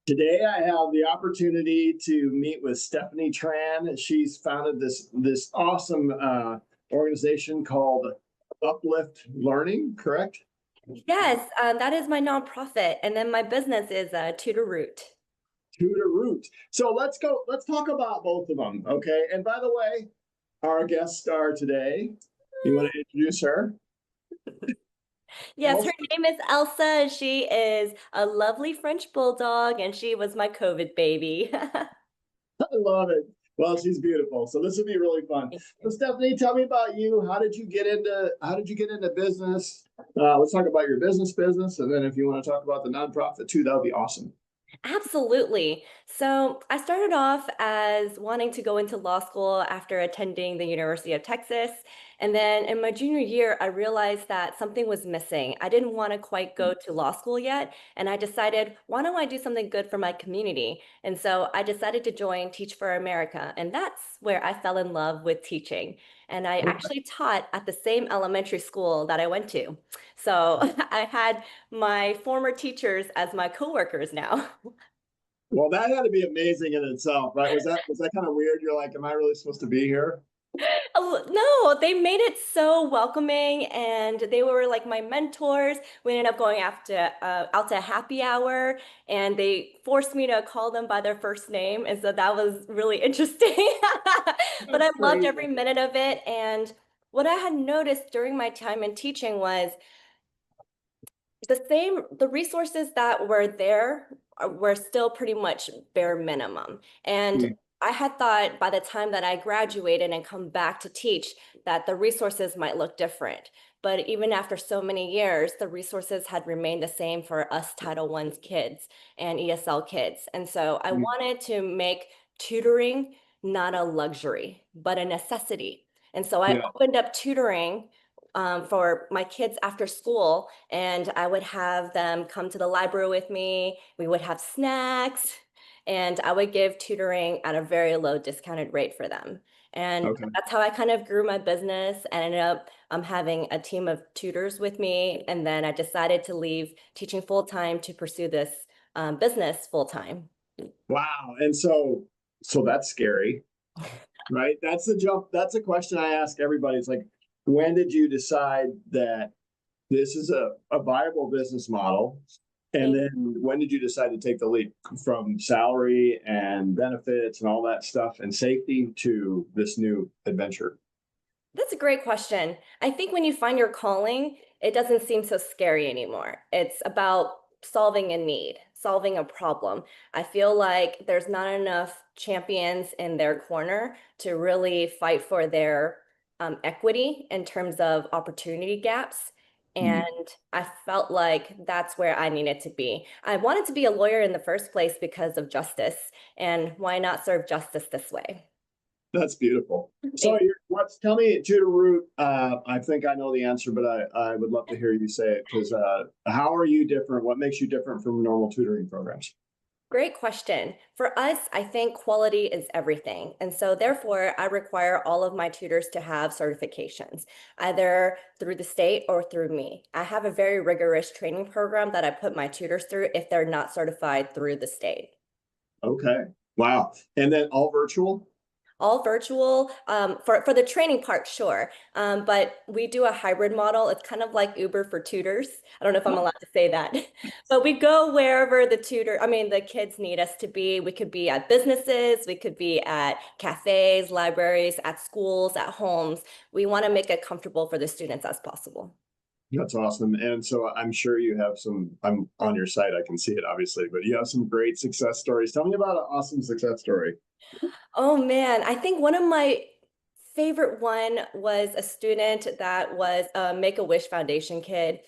Today, I have the opportunity to meet with Stephanie Tran. She's founded this awesome organization called Uplift Learning. Correct? Yes, that is my nonprofit, and then my business is Tutor Root. Tutor Root. So let's go. Let's talk about both of them. Okay. And by the way, our guest star today. You want to introduce her? Yes, her Elsa? name is Elsa, and she is a lovely French bulldog, and she was my COVID baby. I love it. Well, she's beautiful. So this will be really fun. Thank So you. Stephanie, tell me about you. How did you get into business? Let's talk about your business, and then if you want to talk about the nonprofit too, that would be awesome. Absolutely. So I started off as wanting to go into law school after attending the University of Texas. And then in my junior year, I realized that something was missing. I didn't want to quite go to law school yet. And I decided, why don't I do something good for my community? And so I decided to join Teach for America. And that's where I fell in love with teaching. And I actually taught at the same elementary school that I went to. So I had my former teachers as my coworkers now. Well, that had to be amazing in itself, right? Was that kind of weird? You're like, am I really supposed to be here? Oh, no, they made it so welcoming and they were like my mentors. We ended up going out to happy hour and they forced me to call them by their first name. And so that was really interesting. But That's I loved crazy. every minute of it. And what I had noticed during my time in teaching was the resources that were there were still pretty much bare minimum. And Mm. I had thought by the time that I graduated and come back to teach that the resources might look different. But even after so many years, the resources had remained the same for us Title I's kids and ESL kids. And so I Mm. wanted to make tutoring not a luxury, but a necessity. And so I Yeah. opened up tutoring for my kids after school, and I would have them come to the library with me. We would have snacks, and I would give tutoring at a very low discounted rate for them. And Okay. that's how I kind of grew my business and ended up having a team of tutors with me. And then I decided to leave teaching full time to pursue this business full time. Wow. And so that's scary, right? That's the jump. That's a question I ask everybody. It's like, when did you decide that this is a viable business model? And then when did you decide to take the leap from salary and benefits and all that stuff and safety to this new adventure? That's a great question. I think when you find your calling, it doesn't seem so scary anymore. It's about solving a need, solving a problem. I feel like there's not enough champions in their corner to really fight for their equity in terms of opportunity gaps. And Mm. I felt like that's where I needed to be. I wanted to be a lawyer in the first place because of justice. And why not serve justice this way? That's beautiful. So, tell me, Judah Root. I think I know the answer, but I would love to hear you say it because how are you different? What makes you different from normal tutoring programs? Great question. For us, I think quality is everything. And so therefore, I require all of my tutors to have certifications, either through the state or through me. I have a very rigorous training program that I put my tutors through if they're not certified through the state. Okay. Wow. And then all virtual? All virtual for the training part, sure. But we do a hybrid model. It's kind of like Uber for tutors. I don't know if I'm allowed to say that, but we go wherever the kids need us to be. We could be at businesses, we could be at cafes, libraries, at schools, at homes. We want to make it comfortable for the students as possible. That's awesome. And so I'm sure you have I'm on your site, I can see it obviously, but you have some great success stories. Tell me about an awesome success story. Oh man, I think one of my favorite one was a student that was a Make-A-Wish Foundation kid.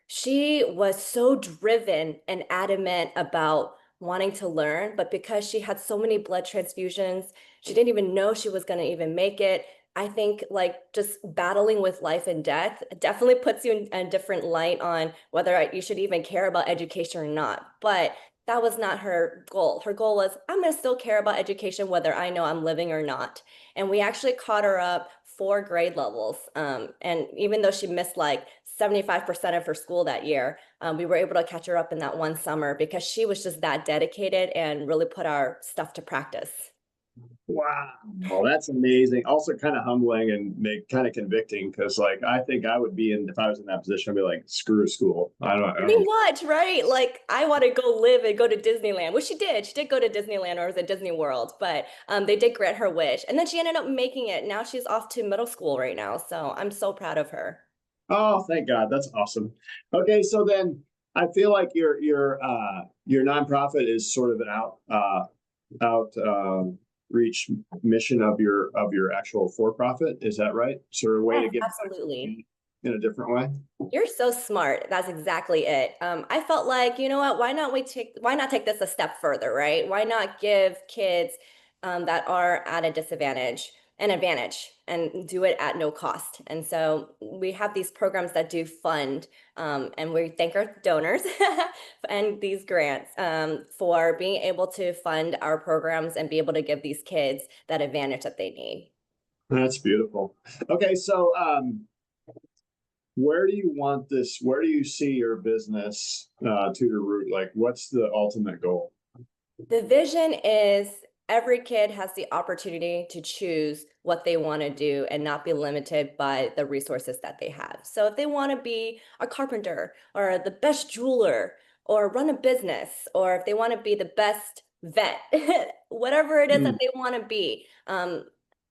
She was so driven and adamant about wanting to learn, but because she had so many blood transfusions, she didn't even know she was going to even make it. I think like just battling with life and death definitely puts you in a different light on whether you should even care about education or not. But that was not her goal. Her goal was, I'm going to still care about education whether I know I'm living or not. And we actually caught her up 4 grade levels. And even though she missed like 75% of her school that year. We were able to catch her up in that one summer because she was just that dedicated and really put our stuff to practice. Wow. Well, that's amazing. Also kind of humbling and make kind of convicting because like I think I would be in if I was in that position, I'd be like, screw school. I Pretty don't much, right? Like I want to go live and go to Disneyland, which she did. She did go to Disneyland or was at Disney World, but they did grant her wish. And then she ended up making it. Now she's off to middle school right now. So I'm so proud of her. Oh, thank God. That's awesome. Okay, so then I feel like your nonprofit is sort of an out reach mission of your actual for profit. Is that right? Sort of a way Yes, to give back to the absolutely. community in a different way. You're so smart. That's exactly it. I felt like, you know what, why not take this a step further, right? Why not give kids that are at a disadvantage an advantage and do it at no cost? And so we have these programs that do fund, and we thank our donors and these grants for being able to fund our programs and be able to give these kids that advantage that they need. That's beautiful. Okay, so where do you want this? Where do you see your business Tutor Root? Like, what's the ultimate goal? The vision is every kid has the opportunity to choose what they want to do and not be limited by the resources that they have. So if they want to be a carpenter or the best jeweler or run a business, or if they want to be the best vet, whatever it is that Mm. they want to be,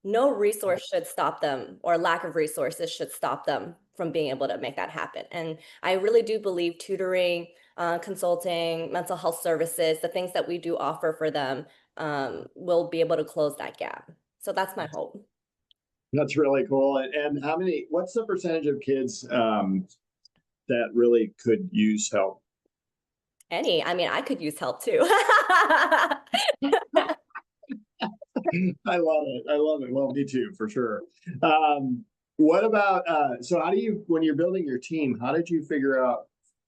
no resource should stop them, or lack of resources should stop them from being able to make that happen. And I really do believe tutoring, consulting, mental health services, the things that we do offer for them, will be able to close that gap. So that's my hope. That's really cool. And how many? What's the percentage of kids that really could use help? I mean, I could use help too. I love it. I love it. Well, me too, for sure. What about so how do you when you're building your team, how did you figure out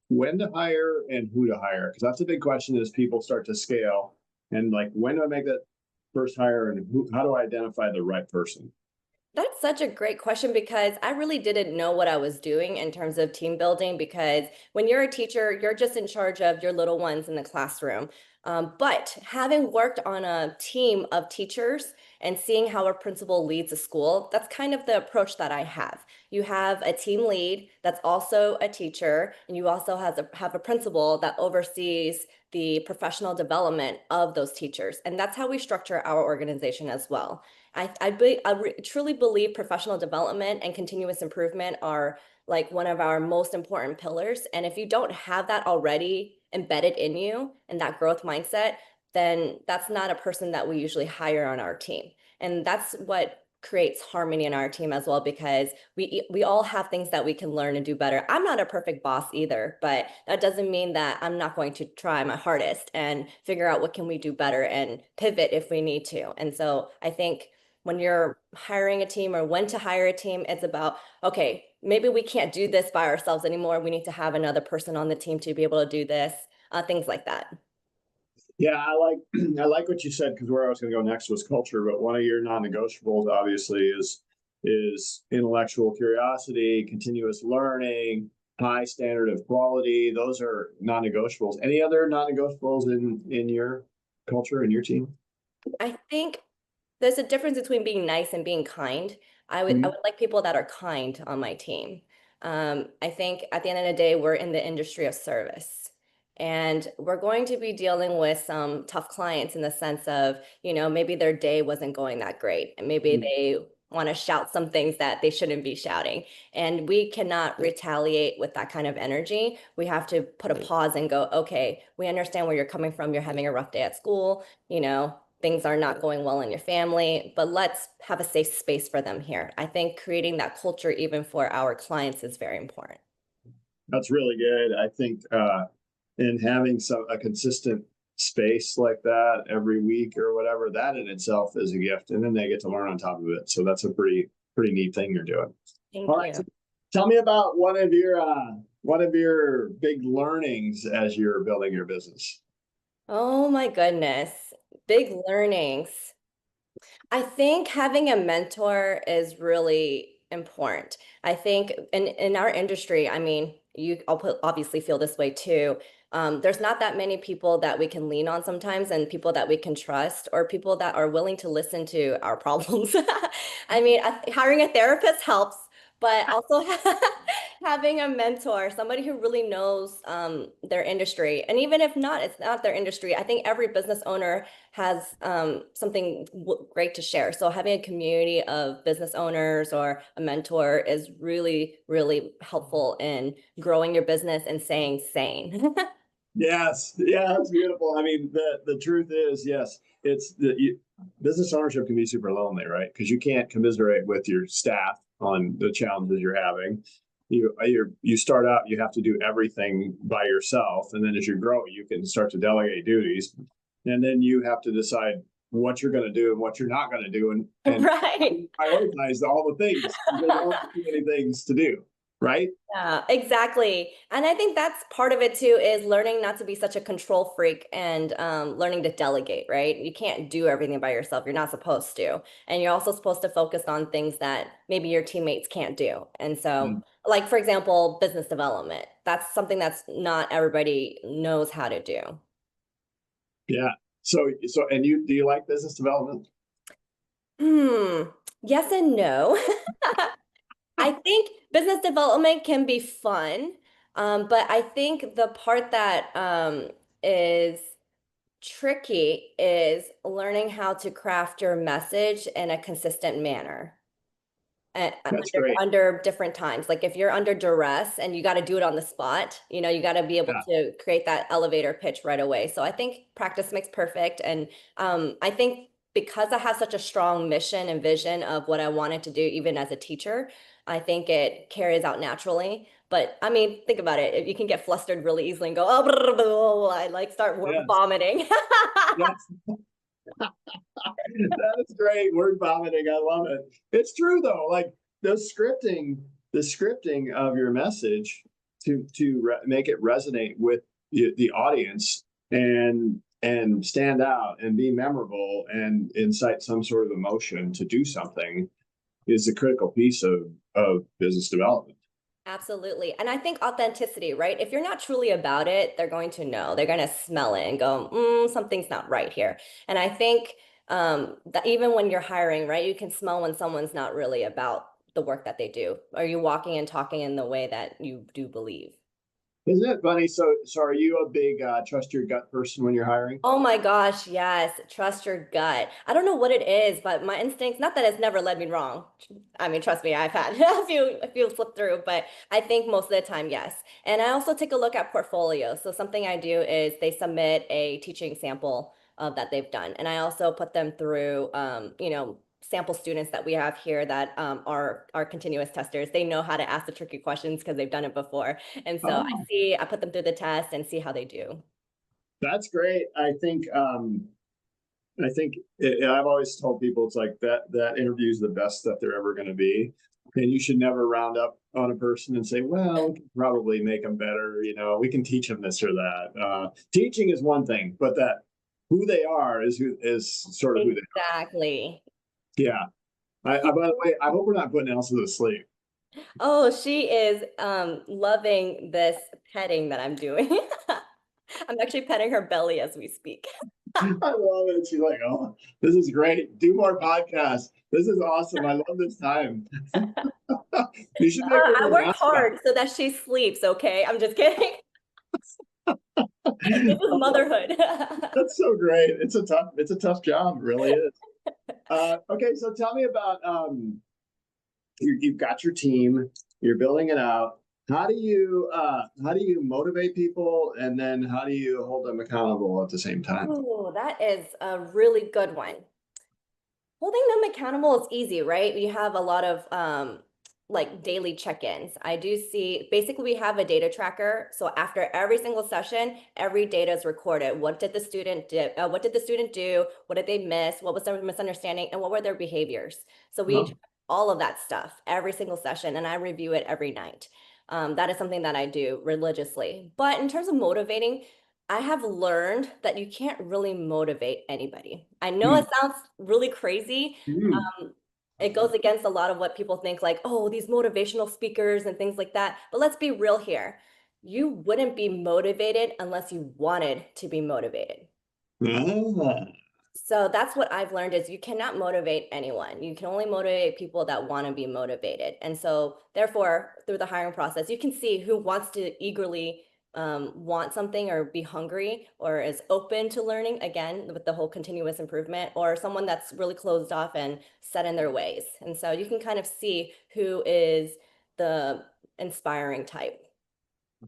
when to hire and who to hire? Because that's a big question as people start to scale. And like when do I make that first hire and how do I identify the right person? That's such a great question because I really didn't know what I was doing in terms of team building. Because when you're a teacher, you're just in charge of your little ones in the classroom. But having worked on a team of teachers and seeing how a principal leads a school, that's kind of the approach that I have. You have a team lead that's also a teacher, and you also have a principal that oversees the professional development of those teachers. And that's how we structure our organization as well. I truly believe professional development and continuous improvement are like one of our most important pillars. And if you don't have that already embedded in you and that growth mindset, then that's not a person that we usually hire on our team. And that's what creates harmony in our team as well, because we all have things that we can learn and do better. I'm not a perfect boss either, but that doesn't mean that I'm not going to try my hardest and figure out what can we do better and pivot if we need to. And so I think when you're hiring a team or when to hire a team, it's about, okay, maybe we can't do this by ourselves anymore. We need to have another person on the team to be able to do this, things like that. Yeah, I like I like what you said because where I was going to go next was culture, but one of your non-negotiables obviously is intellectual curiosity, continuous learning, high standard of quality. Those are non-negotiables. Any other non-negotiables in your culture and your team? I think there's a difference between being nice and being kind. I Mhm. would like people that are kind on my team. I think at the end of the day, we're in the industry of service. And we're going to be dealing with some tough clients in the sense of, maybe their day wasn't going that great. And maybe they want to shout some things that they shouldn't be shouting. And we cannot retaliate with that kind of energy. We have to put a pause and go, okay, we understand where you're coming from. You're having a rough day at school, things are not going well in your family, but let's have a safe space for them here. I think creating that culture, even for our clients, is very important. That's really good. I think in having a consistent space like that every week or whatever, that in itself is a gift. And then they get to learn on top of it. So that's a pretty neat thing you're doing. Thank All right. you. So tell me about one of your big learnings as you're building your business. Oh my goodness. Big learnings. I think having a mentor is really important. I think in our industry, I mean, obviously feel this way too. There's not that many people that we can lean on sometimes, and people that we can trust, or people that are willing to listen to our problems. I mean, hiring a therapist helps, but also having a mentor, somebody who really knows their industry. And even if not, it's not their industry. I think every business owner has something great to share. So having a community of business owners or a mentor is really, really helpful in growing your business and staying sane. Yes, yeah, that's beautiful. I mean, the truth is, yes, it's business ownership can be super lonely, right? Because you can't commiserate with your staff on the challenges you're having. You start out, you have to do everything by yourself, and then as you grow, you can start to delegate duties, and then you have to decide what you're going to do and what you're not going to do, and Right. prioritize all the things. There's always too many things to do, right? Yeah, exactly. And I think that's part of it too, is learning not to be such a control freak and learning to delegate, right? You can't do everything by yourself. You're not supposed to. And you're also supposed to focus on things that maybe your teammates can't do. And so, Mm. like, for example, business development, that's something that's not everybody knows how to do. Yeah. So, and do you like business development? Hmm. Yes and no. I think business development can be fun, but I think the part that is tricky is learning how to craft your message in a consistent manner That's under great. under different times. Like if you're under duress and you got to do it on the spot, you got to be able Yeah. to create that elevator pitch right away. So I think practice makes perfect, and I think because I have such a strong mission and vision of what I wanted to do, even as a teacher, I think it carries out naturally. But I mean, think about it. If you can get flustered really easily and go, oh, blah, blah, blah, I like start word Yes. vomiting. Yes. That is great. Word vomiting. I love it. It's true though. Like the scripting of your message to make it resonate with the audience and stand out and be memorable and incite some sort of emotion to do something is a critical piece of business development. Absolutely. And I think authenticity, right? If you're not truly about it, they're going to know. They're going to smell it and go, something's not right here. And I think that even when you're hiring, right, you can smell when someone's not really about the work that they do. Are you walking and talking in the way that you do believe? Isn't it funny? So are you a big trust your gut person when you're hiring? Oh my gosh, yes. Trust your gut. I don't know what it is, but my instincts, not that it's never led me wrong. I mean, trust me, I've had a few slip through, but I think most of the time, yes. And I also take a look at portfolios. So something I do is they submit a teaching sample that they've done. And I also put them through, sample students that we have here that are continuous testers. They know how to ask the tricky questions because they've done it before. And so Oh, I put them through the test and see how they do. that's great. I've always told people it's like that interview is the best that they're ever going to be, and you should never round up on a person and say, "Well, we can probably make them better. We can teach them this or that." Teaching is one thing, but that who they are is sort of who they are. Exactly. Yeah. By the way, I hope we're not putting Elsa to sleep. Oh, she is loving this petting that I'm doing. I'm actually petting her belly as we speak. I love it. She's like, "Oh, this is great. Do more podcasts. This is awesome. I love this time." You should make her I the work mascot. hard so that she sleeps, okay? I'm just kidding. This is motherhood. That's so great. It's a tough job. It really is. Okay, so tell me about you've got your team, you're building it out. How do you motivate people, and then how do you hold them accountable at the same time? Oh, that is a really good one. Holding them accountable is easy, right? We have a lot of like daily check-ins. I do see basically we have a data tracker. So after every single session, every data is recorded. What did the student do? What did the student do? What did they miss? What was their misunderstanding? And what were their behaviors? So we Oh, track all of that stuff every single session, and I review it every night. That is something that I do religiously. But in terms of motivating, I have learned that you can't really motivate anybody. I know it hmm, sounds really crazy. hmm. It goes against a lot of what people think, like, oh, these motivational speakers and things like that. But let's be real here. You wouldn't be motivated unless you wanted to be motivated. Ah, So that's what I've learned is you cannot motivate anyone. You can only motivate people that want to be motivated. And so therefore, through the hiring process, you can see who wants to eagerly want something or be hungry or is open to learning, again, with the whole continuous improvement, or someone that's really closed off and set in their ways. And so you can kind of see who is the inspiring type.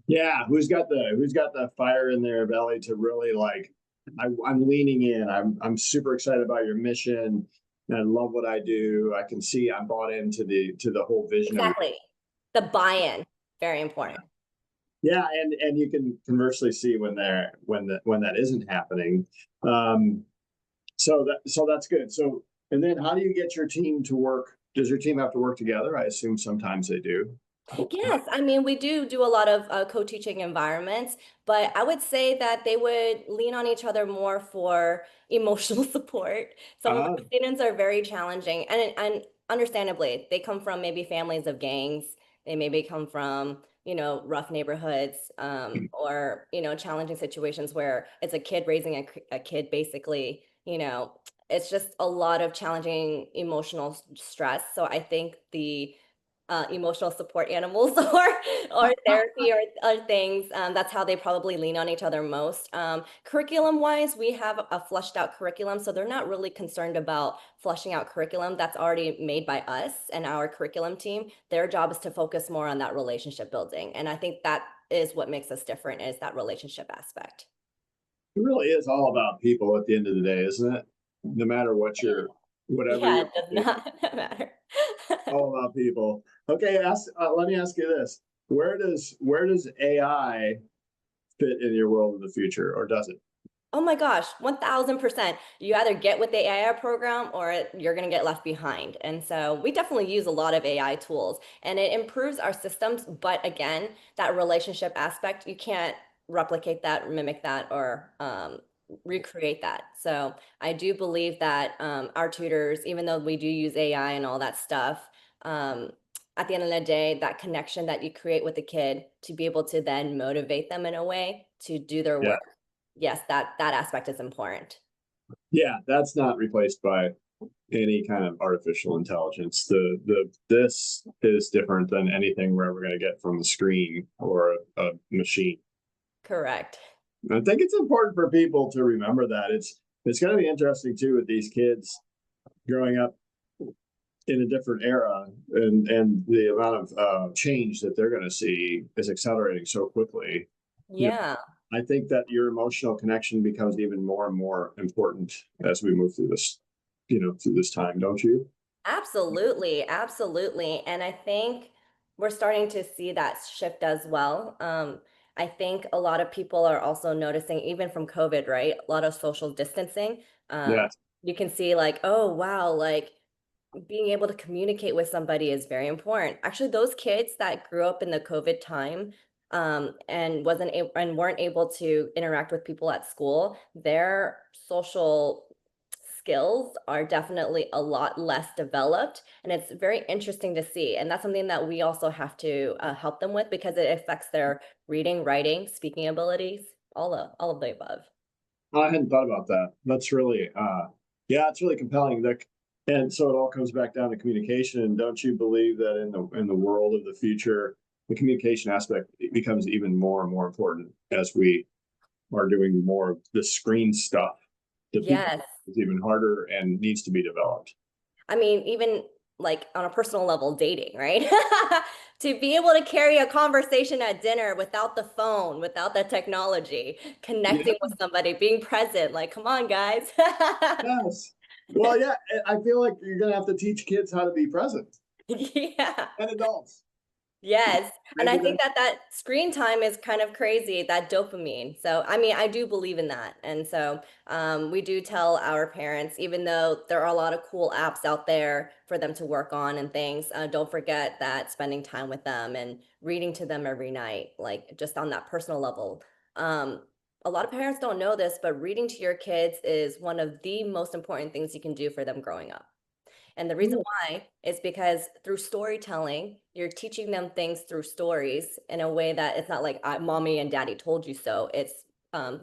yeah, who's got the fire in their belly to really like I'm leaning in. I'm super excited about your mission. And I love what I do. I can see I'm bought into the whole vision of your, Exactly. The buy-in, very important. yeah, and you can conversely see when they're when that isn't happening. Um, so that's good. So and then how do you get your team to work? Does your team have to work together? I assume sometimes they do. Yes, I mean, we do a lot of co-teaching environments, but I would say that they would lean on each other more for emotional support. Some of Uh, our students are very challenging, and understandably, they come from maybe families of gangs. They maybe come from, rough neighborhoods, or, challenging situations where it's a kid raising a kid, basically, it's just a lot of challenging emotional stress. So I think the emotional support animals or therapy or things. That's how they probably lean on each other most. Curriculum wise, we have a flushed out curriculum, so they're not really concerned about flushing out curriculum that's already made by us and our curriculum team. Their job is to focus more on that relationship building, and I think that is what makes us different, is that relationship aspect. it really is all about people at the end of the day, isn't it? No matter what your whatever Yeah, you're it does doing, not matter. all about people. Okay, let me ask you this: where does AI fit in your world of the future, or does it? Oh my gosh, 1000%. You either get with the AI program or you're going to get left behind. And so we definitely use a lot of AI tools and it improves our systems. But again, that relationship aspect, you can't replicate that, mimic that, or recreate that. So I do believe that our tutors, even though we do use AI and all that stuff, at the end of the day, that connection that you create with the kid to be able to then motivate them in a way to do their Yeah, work. Yes, that aspect is important. yeah, that's not replaced by any kind of artificial intelligence. The this is different than anything we're ever going to get from a screen or a machine. Correct. I think it's important for people to remember that it's going to be interesting too with these kids growing up in a different era, and the amount of change that they're going to see is accelerating so quickly. You Yeah. know, I think that your emotional connection becomes even more and more important as we move through this, through this time, don't you? Absolutely, absolutely. And I think we're starting to see that shift as well. I think a lot of people are also noticing, even from COVID, right? A lot of social distancing. Yes. You can see like, oh wow, like being able to communicate with somebody is very important. Actually, those kids that grew up in the COVID time and wasn't able and weren't able to interact with people at school, their social skills are definitely a lot less developed, and it's very interesting to see. And that's something that we also have to help them with because it affects their reading, writing, speaking abilities, all of the above. I hadn't thought about that. That's really, yeah, it's really compelling. And so it all comes back down to communication. And don't you believe that in the world of the future, the communication aspect becomes even more and more important as we are doing more of the screen stuff? The people Yes. is even harder and needs to be developed. I mean, even like on a personal level, dating, right? To be able to carry a conversation at dinner without the phone, without the technology, Yeah. connecting with somebody, being present, like, come on, guys. Yes. Well, yeah, I feel like you're gonna have to teach kids how to be present Yeah. and adults. Yes. And I Maybe think that's that screen time is kind of crazy, that dopamine. So, I mean, I do believe in that. And so, we do tell our parents, even though there are a lot of cool apps out there for them to work on and things, don't forget that spending time with them and reading to them every night, like just on that personal level. Um, a lot of parents don't know this, but reading to your kids is one of the most important things you can do for them growing up. And the reason why is because through storytelling, you're teaching them things through stories in a way that it's not like mommy and daddy told you so. It's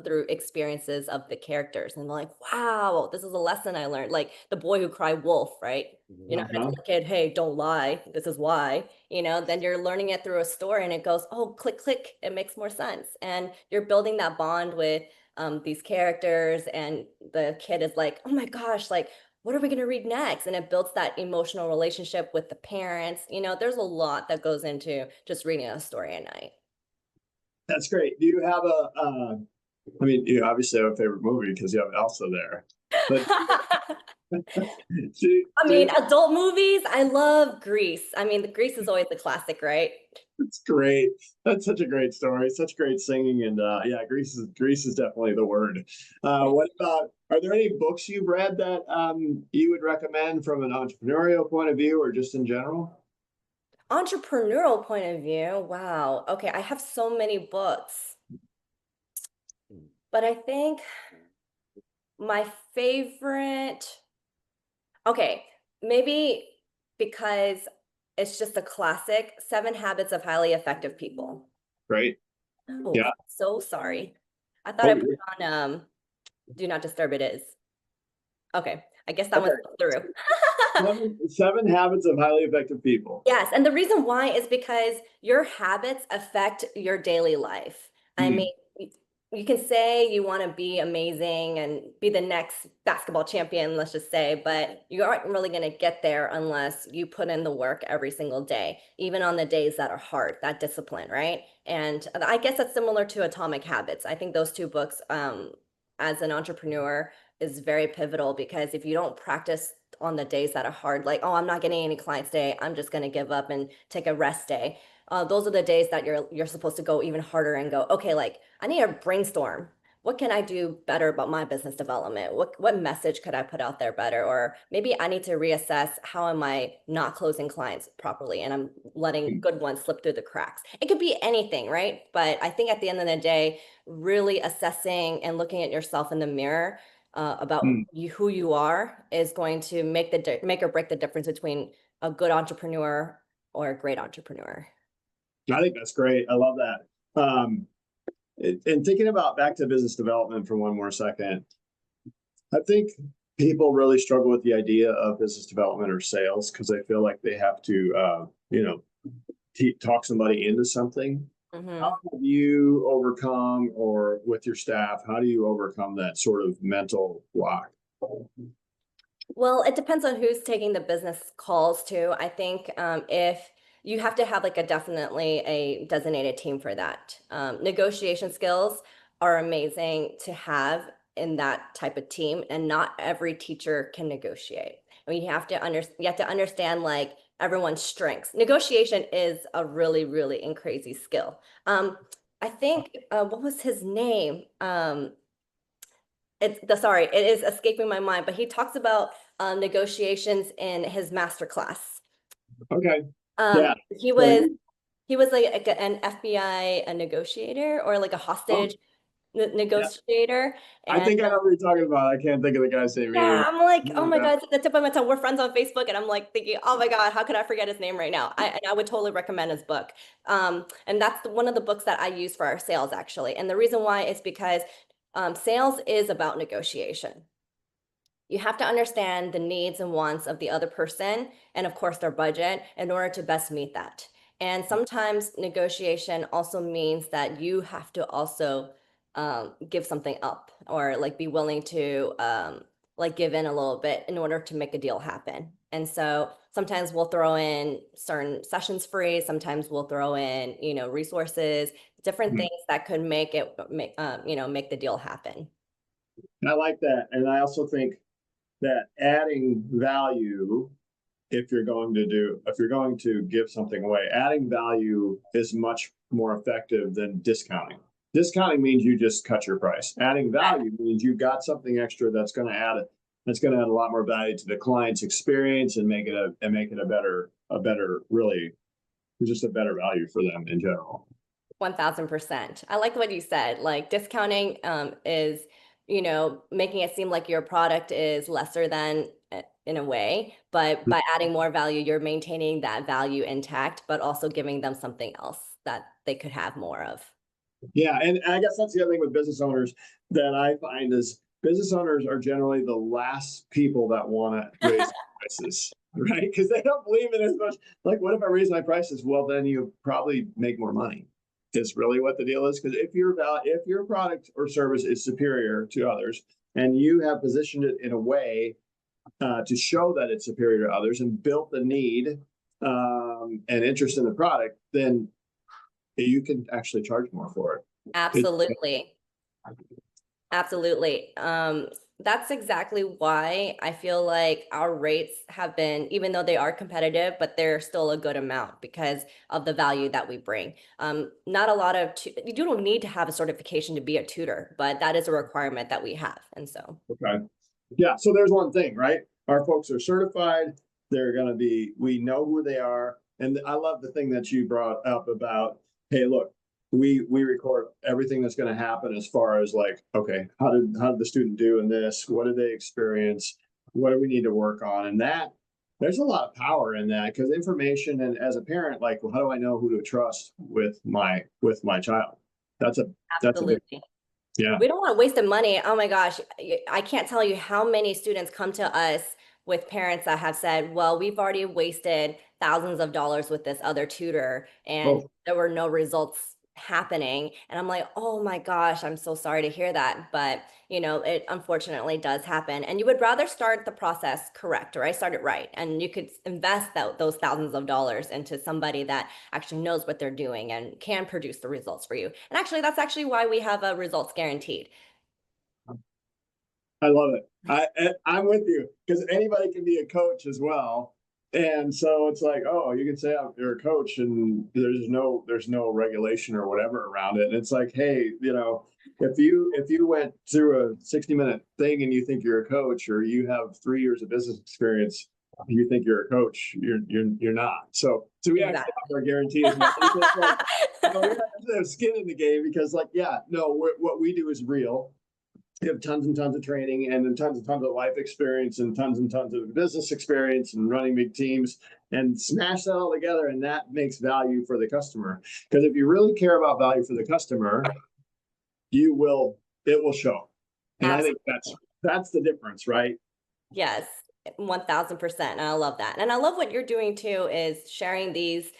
through experiences of the characters. And they're like, wow, this is a lesson I learned. Like the boy who cried wolf, right? You're not going to Uh-huh. tell the kid, hey, don't lie. This is why, then you're learning it through a story and it goes, oh, click, click. It makes more sense. And you're building that bond with these characters. And the kid is like, oh my gosh, like, what are we going to read next? And it builds that emotional relationship with the parents. There's a lot that goes into just reading a story at night. That's great. Do you have I mean, you obviously have a favorite movie because you have Elsa there. But do, I mean, adult movies, I love Grease. I mean, the Grease is always the classic, right? it's great. That's such a great story. Such great singing, and yeah, Grease is definitely the word. What about? Are there any books you've read that you would recommend from an entrepreneurial point of view, or just in general? Entrepreneurial point of view, wow. Okay, I have so many books, but I think my favorite, okay, maybe because it's just a classic, Seven Habits of Highly Effective People. Right. Oh, Yeah. so sorry. I thought I Oh, put it on Do Not Disturb It is. Okay, I guess that okay. one's through. Seven habits of highly effective people. Yes, and the reason why is because your habits affect your daily life. I Hmm. mean, you can say you want to be amazing and be the next basketball champion, let's just say, but you aren't really going to get there unless you put in the work every single day, even on the days that are hard, that discipline, right? And I guess that's similar to Atomic Habits. I think those two books, as an entrepreneur, is very pivotal because if you don't practice on the days that are hard, like, oh, I'm not getting any clients today, I'm just going to give up and take a rest day. Those are the days that you're supposed to go even harder and go, okay, like I need to brainstorm. What can I do better about my business development? What message could I put out there better? Or maybe I need to reassess how am I not closing clients properly and I'm letting good ones slip through the cracks. It could be anything, right? But I think at the end of the day, really assessing and looking at yourself in the mirror about Hmm. who you are is going to make or break the difference between a good entrepreneur or a great entrepreneur. I think that's great. I love that. And thinking about back to business development for one more second, I think people really struggle with the idea of business development or sales because they feel like they have to, talk somebody into something. How Mhm. have you overcome, or with your staff, how do you overcome that sort of mental block? Well, it depends on who's taking the business calls too. I think if you have to have like definitely a designated team for that. Negotiation skills are amazing to have in that type of team, and not every teacher can negotiate. I mean, you have to understand like everyone's strengths. Negotiation is a really, really crazy skill. I think what was his name? It is escaping my mind, but he talks about negotiations in his master class. Okay. Um, Yeah. he Like, was he was like an FBI a negotiator or like a oh, hostage yeah. negotiator, I and think I know what you're talking about. I can't think of the guy's name yeah, either. I'm like, oh my Yeah. God, it's at the tip of my tongue. We're friends on Facebook, and I'm like thinking, oh my God, how could I forget his name right now? And I would totally recommend his book. And that's one of the books that I use for our sales actually. And the reason why is because sales is about negotiation. You have to understand the needs and wants of the other person and, of course, their budget in order to best meet that. And sometimes negotiation also means that you have to also give something up or like be willing to like give in a little bit in order to make a deal happen. And so sometimes we'll throw in certain sessions free, sometimes we'll throw in, resources, different Hmm. things that could make the deal happen. I like that. And I also think that adding value, if you're going to give something away, adding value is much more effective than discounting. Discounting means you just cut your price. Adding value means you got something extra that's going to add a lot more value to the client's experience and make it a better really just a better value for them in general. 1000%. I like what you said. Like discounting is, making it seem like your product is lesser than in a way, but by adding more value, you're maintaining that value intact, but also giving them something else that they could have more of. Yeah, and I guess that's the other thing with business owners that I find is business owners are generally the last people that want to raise prices, right? Because they don't believe in it as much. Like, what if I raise my prices? Well, then you probably make more money. Is really what the deal is. Because if your product or service is superior to others, and you have positioned it in a way to show that it's superior to others and built the need and interest in the product, then you can actually charge more for it. Absolutely. Absolutely. That's exactly why I feel like our rates have been, even though they are competitive, but they're still a good amount because of the value that we bring. Not a lot of, you don't need to have a certification to be a tutor, but that is a requirement that we have. And so. Okay. Yeah. So there's one thing, right? Our folks are certified. They're going to be, we know who they are. And I love the thing that you brought up about, hey, look, we record everything that's going to happen as far as like, okay, how did the student do in this? What did they experience? What do we need to work on? And that there's a lot of power in that because information, and as a parent, like, well, how do I know who to trust with my child? That's a big, Absolutely. yeah. We don't want to waste the money. Oh my gosh, I can't tell you how many students come to us with parents that have said, well, we've already wasted thousands of dollars with this other tutor and Oh, there were no results happening. And I'm like, oh my gosh, I'm so sorry to hear that. But, it unfortunately does happen. And you would rather start the process correct, right? Start it right. And you could invest those thousands of dollars into somebody that actually knows what they're doing and can produce the results for you. And actually, that's actually why we have a results guaranteed. I love it. I'm with you because anybody can be a coach as well. And so it's like, oh, you can say you're a coach and there's no regulation or whatever around it. And it's like, hey, if you went through a 60-minute thing and you think you're a coach or you have 3 years of business experience, you think you're a coach, you're not. So we actually have our guarantee as well. Like, we have skin in the game because like, yeah, no, what we do is real. You have tons and tons of training and then tons and tons of life experience and tons of business experience and running big teams and smash that all together. And that makes value for the customer. Because if you really care about value for the customer, it will show. And Absolutely. I think that's the difference, right? Yes, 1000%. And I love that. And I love what you're doing too, is sharing these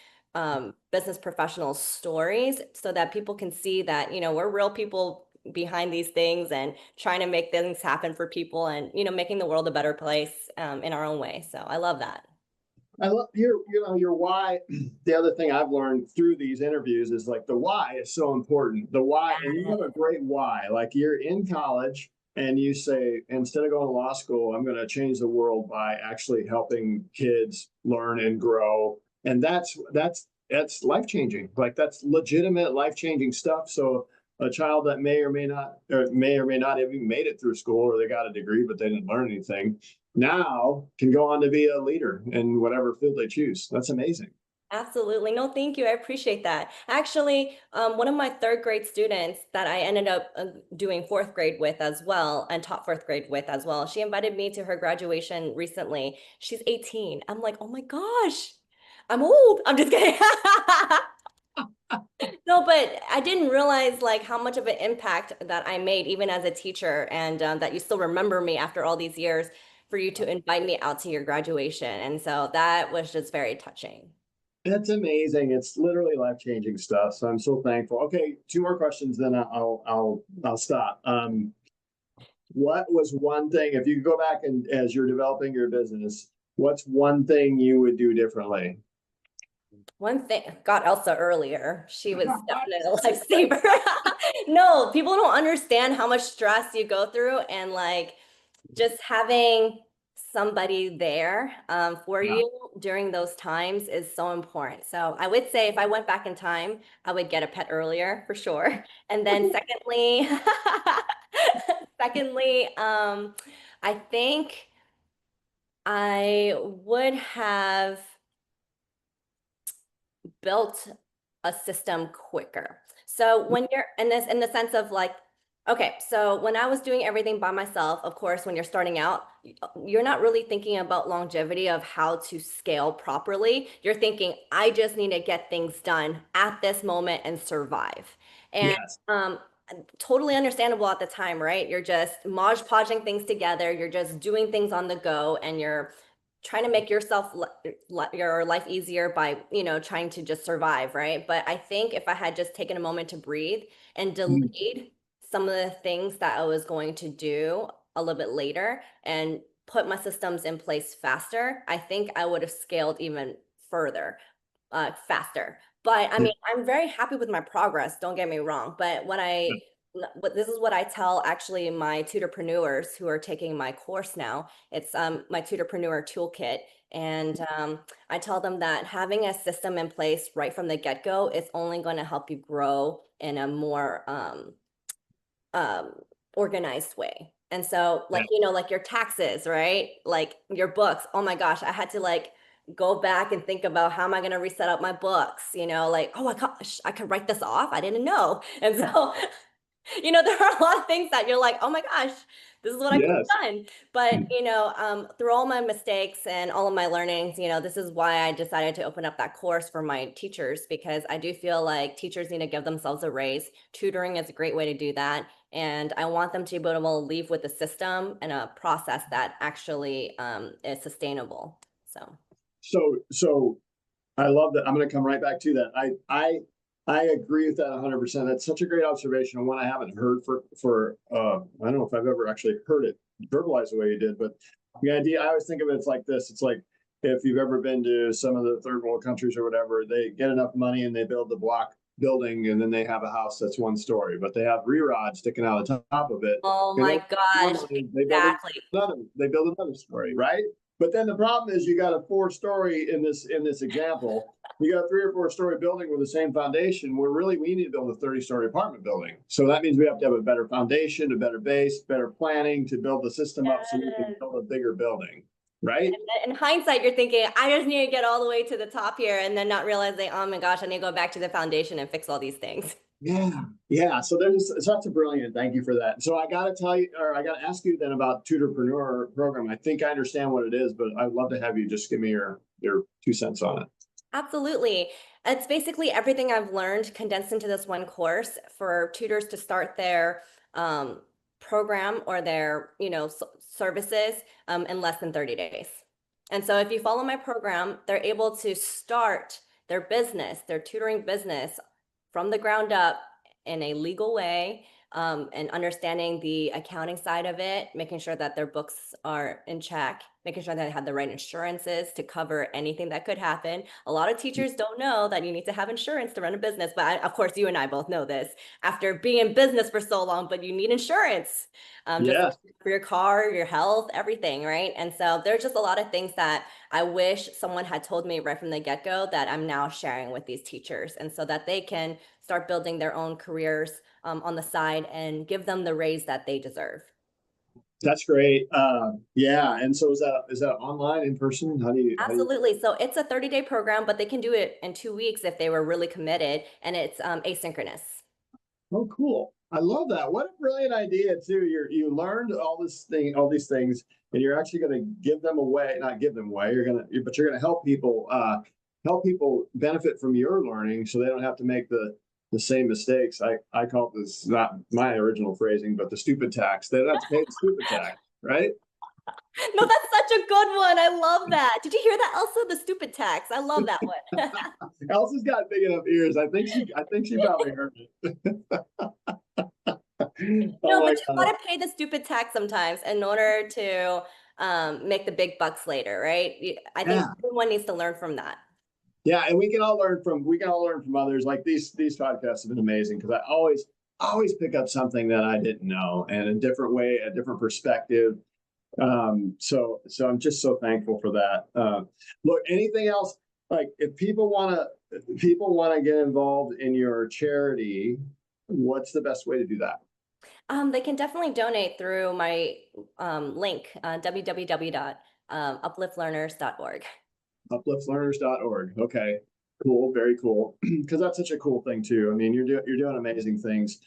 business professional stories so that people can see that, we're real people behind these things and trying to make things happen for people and, making the world a better place in our own way. So I love that. I love your why. The other thing I've learned through these interviews is like the why is so important. The why, and you have a great why. Like you're in college and you say, instead of going to law school, I'm going to change the world by actually helping kids learn and grow. And that's life changing. Like that's legitimate life changing stuff. So a child that may or may not have even made it through school or they got a degree but they didn't learn anything now can go on to be a leader in whatever field they choose. That's amazing. Absolutely. No, thank you. I appreciate that. Actually, one of my third grade students that I ended up doing fourth grade with as well and taught fourth grade with as well, she invited me to her graduation recently. She's 18. I'm like, oh my gosh, I'm old. I'm just kidding. No, but I didn't realize like how much of an impact that I made even as a teacher and that you still remember me after all these years for you to invite me out to your graduation. And so that was just very touching. That's amazing. It's literally life changing stuff. So I'm so thankful. Okay, two more questions, then I'll stop. What was one thing if you could go back and as you're developing your business, what's one thing you would do differently? One thing, got Elsa earlier. She was definitely a lifesaver. No, people don't understand how much stress you go through and like just having somebody there for Yeah. you during those times is so important. So I would say if I went back in time, I would get a pet earlier for sure. And then secondly, secondly, I think I would have built a system quicker. So when you're in the sense of like Okay, so when I was doing everything by myself, of course, when you're starting out, you're not really thinking about longevity of how to scale properly. You're thinking, I just need to get things done at this moment and survive. And Yes. um, totally understandable at the time, right? You're just modge podging things together, you're just doing things on the go, and you're trying to make yourself your life easier by, trying to just survive, right? But I think if I had just taken a moment to breathe and Mm. delayed some of the things that I was going to do a little bit later and put my systems in place faster, I think I would have scaled even further, faster. But I Yeah. mean, I'm very happy with my progress, don't get me wrong. But what this is what I tell actually my tutorpreneurs who are taking my course now. It's my tutorpreneur toolkit. And I tell them that having a system in place right from the get-go is only going to help you grow in a more um organized way. And so Yeah. like, like your taxes, right? Like your books. Oh my gosh, I had to like go back and think about how am I going to reset up my books, like, oh my gosh, I could write this off. I didn't know. And so there are a lot of things that you're like, oh my gosh, this is what I could Yes. have done. But, through all my mistakes and all of my learnings, this is why I decided to open up that course for my teachers, because I do feel like teachers need to give themselves a raise. Tutoring is a great way to do that. And I want them to be able to leave with a system and a process that actually is sustainable. So. So I love that. I'm going to come right back to that. I agree with that 100%. That's such a great observation, and one I haven't heard for I don't know if I've ever actually heard it verbalized the way you did, but the idea, I always think of it, it's like this. It's like if you've ever been to some of the third world countries or whatever, they get enough money and they build the block building, and then they have a house that's one story, but they have re-rods sticking out of the top of it. Oh And my then more gosh, money, exactly. they build another story, right? But then the problem is you got a four-story in this example. You got a 3 or 4 story building with the same foundation. We need to build a 30-story apartment building. So that means we have to have a better foundation, a better base, better planning to build the system up so we can Yes. build a bigger building, right? In hindsight, you're thinking, I just need to get all the way to the top here, and then not realizing, oh my gosh, I need to go back to the foundation and fix all these things. Yeah, yeah. So there's such a brilliant. Thank you for that. So I got to tell you, or I got to ask you then about tutorpreneur program. I think I understand what it is, but I'd love to have you just give me your 2 cents on it. Absolutely. It's basically everything I've learned condensed into this one course for tutors to start their um, program or their, services in less than 30 days. And so if you follow my program, they're able to start their business, their tutoring business from the ground up in a legal way, and understanding the accounting side of it, making sure that their books are in check, making sure that they have the right insurances to cover anything that could happen. A lot of teachers don't know that you need to have insurance to run a business, but of course, you and I both know this after being in business for so long, but you need insurance, just Yes. for your car, your health, everything, right? And so there's just a lot of things that I wish someone had told me right from the get-go that I'm now sharing with these teachers, and so that they can start building their own careers on the side and give them the raise that they deserve. That's great. Yeah. And so is that online, in person? How do you? Absolutely. So it's a 30-day program, but they can do it in 2 weeks if they were really committed, and it's asynchronous. Oh, cool. I love that. What a brilliant idea too. You learned all these things, and you're actually going to give them away. Not give them away. But you're going to help people benefit from your learning, so they don't have to make the same mistakes. I call this, not my original phrasing, but the stupid tax. They don't have to pay the stupid tax, right? No, that's such a good one. I love that. Did you hear that, Elsa? The stupid tax. I love that one. Elsa's got big enough ears. I think she probably heard it. Oh No, my but you god. gotta pay the stupid tax sometimes in order to make the big bucks later, right? I think Yeah. everyone needs to learn from that. Yeah, and we can all learn from others. Like these podcasts have been amazing because I always pick up something that I didn't know, and a different way, a different perspective. So I'm just so thankful for that. Look, anything else? Like if people want to get involved in your charity, what's the best way to do that? They can definitely donate through my link, www.upliftlearners.org. Upliftlearners.org. Okay. Cool, very cool. Because that's such a cool thing too. I mean, you're doing amazing things.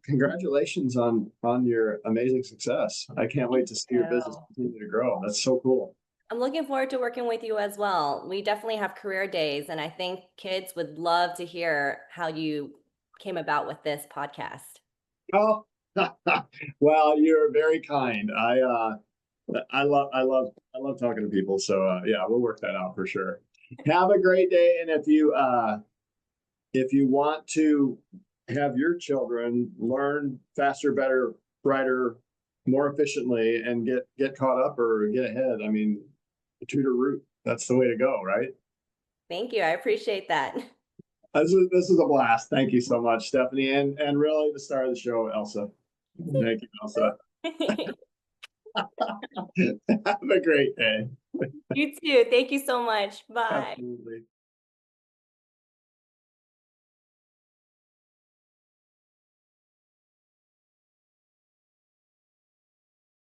Congratulations on your amazing success. I can't wait to see your business So continue to grow. That's so cool. I'm looking forward to working with you as well. We definitely have career days, and I think kids would love to hear how you came about with this podcast. Oh, well, you're very kind. I love talking to people. So yeah, we'll work that out for sure. Have a great day, and if you want to have your children learn faster, better, brighter, more efficiently, and get caught up or get ahead, I mean, tutor route. That's the way to go, right? Thank you. I appreciate that. This is a blast. Thank you so much, Stephanie, and really the star of the show, Elsa. Thank you, Elsa. Have a great day. You too. Thank you so much. Bye. Absolutely.